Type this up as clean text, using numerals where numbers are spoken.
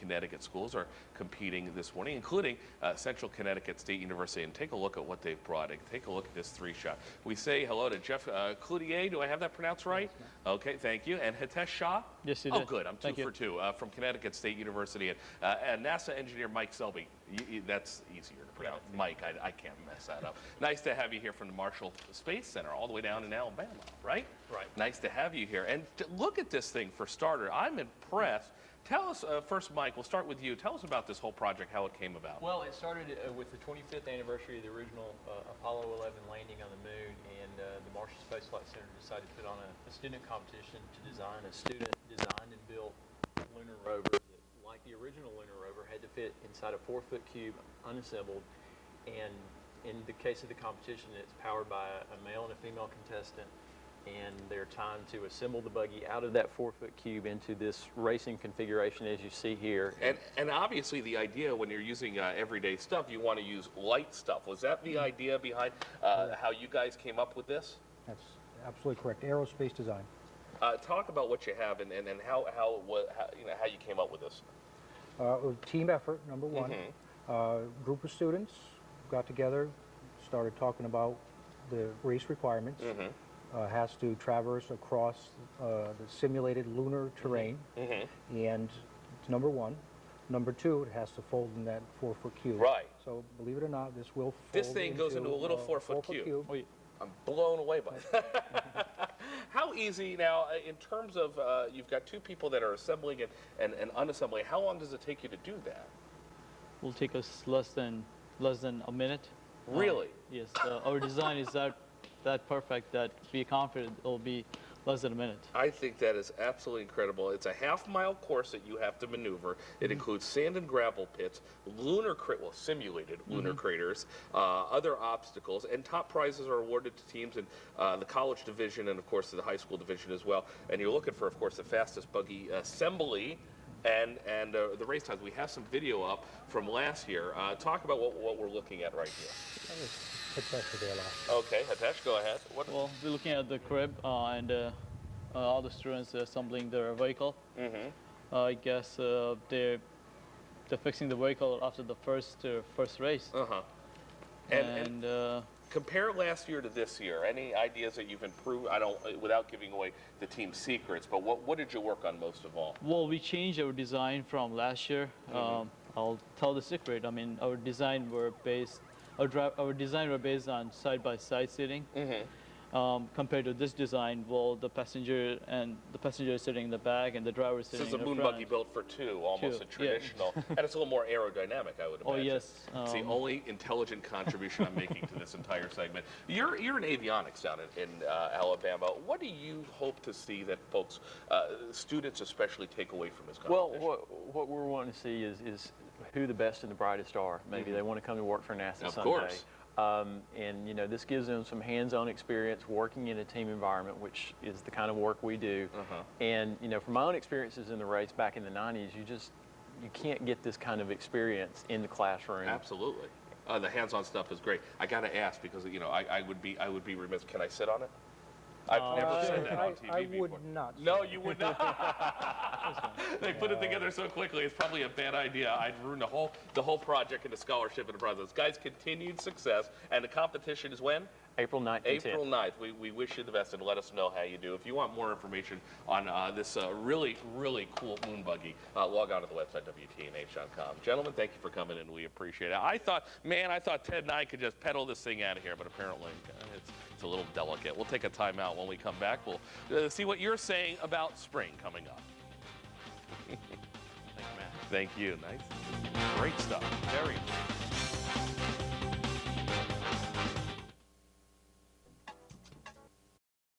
Connecticut schools are competing this morning, including Central Connecticut State University. And take a look at what they've brought. And take a look at this three-shot. We say hello to Jeffery Cloutier. Do I have that pronounced right? Okay, thank you. And Hitesh Shah? Yes, you did. Oh, good. I'm two for two from Connecticut State University. And NASA engineer Mike Selby. That's easier to pronounce. Mike, I can't mess that up. Nice to have you here from the Marshall Space Center, all the way down in Alabama, right? Right. Nice to have you here. And look at this thing for starter. I'm impressed. Tell us, first, Mike, we'll start with you. Tell us about this whole project, how it came about. Well, it started with the 25th anniversary of the original Apollo 11 landing on the moon, and the Marshall Space Flight Center decided to put on a student competition to design a student-designed and built lunar rover that, like the original lunar rover, had to fit inside a 4-foot cube, unassembled. And in the case of the competition, it's powered by a male and a female contestant, and they're timed to assemble the buggy out of that 4-foot cube into this racing configuration as you see here. And obviously the idea when you're using everyday stuff, you want to use light stuff. Was that the idea behind how you guys came up with this? That's absolutely correct. Aerospace design. Talk about what you have and how you came up with this. Team effort, number one. Group of students got together, started talking about the race requirements. Has to traverse across the simulated lunar terrain, and it's number one. Number two, it has to fold in that 4-foot cube. Right. So believe it or not, this will fold. This thing goes into a little 4-foot cube. I'm blown away by it. How easy now, in terms of, you've got two people that are assembling and unassembling, how long does it take you to do that? Will take us less than a minute. Really? Yes. Our design is that perfect that we are confident it will be less than a minute. I think that is absolutely incredible. It's a half-mile course that you have to maneuver. It includes sand and gravel pits, simulated lunar craters, other obstacles, and top prizes are awarded to teams in the college division and, of course, the high school division as well. And you're looking for, of course, the fastest buggy assembly and the race times. We have some video up from last year. Talk about what we're looking at right here. Okay, Hitesh, go ahead. Well, we're looking at the crib and all the students assembling their vehicle. I guess they're fixing the vehicle after the first race. And compare last year to this year. Any ideas that you've improved? Without giving away the team secrets, but what did you work on most of all? Well, we changed our design from last year. I'll tell the secret. I mean, our design were based on side-by-side seating. Compared to this design, well, the passenger is sitting in the back and the driver is sitting in the front. This is a moon buggy built for two, almost a traditional, and it's a little more aerodynamic, I would imagine. Oh yes. It's the only intelligent contribution I'm making to this entire segment. You're in avionics down in Alabama. What do you hope to see that folks, students especially, take away from this competition? Well, what we're wanting to see is who the best and the brightest are. Maybe they want to come to work for NASA someday. Of course. And this gives them some hands-on experience working in a team environment, which is the kind of work we do. And from my own experiences in the race back in the 90s, you can't get this kind of experience in the classroom. Absolutely. The hands-on stuff is great. I got to ask because I would be remiss. Can I sit on it? I've never said that on TV I before. would not. No, you would not. They put it together so quickly. It's probably a bad idea. I'd ruin the whole project and the scholarship and the process. Guys, continued success. And the competition is when? April 9th and 10th. April 9th. We wish you the best and let us know how you do. If you want more information on this really, really cool moon buggy, log on to the website, WTNH.com. Gentlemen, thank you for coming in. We appreciate it. I thought Ted and I could just pedal this thing out of here, but apparently it's a little delicate. We'll take a timeout. When we come back, we'll see what you're saying about spring coming up. Thank you, Matt. Thank you. Nice. Great stuff. Very nice.